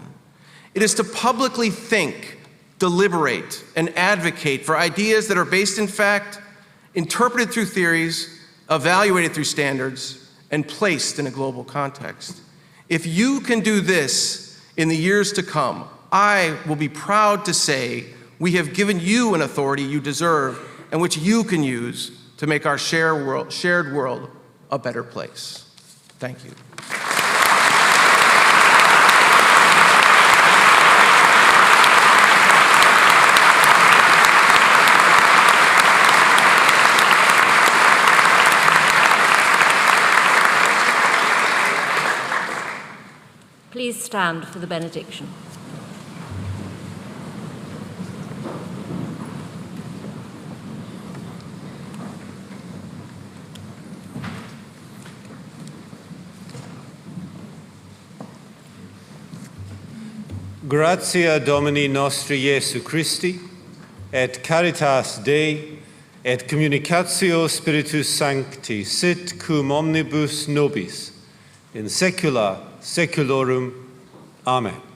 It is to publicly think, deliberate, and advocate for ideas that are based in fact, interpreted through theories, evaluated through standards, and placed in a global context. If you can do this in the years to come, I will be proud to say we have given you an authority you deserve and which you can use to make our shared world a better place. Thank you. Please stand for the benediction. Gratia Domini nostri Iesu Christi, et caritas Dei, et communicatio Spiritus Sancti, sit cum omnibus nobis, in saecula saeculorum. Amen.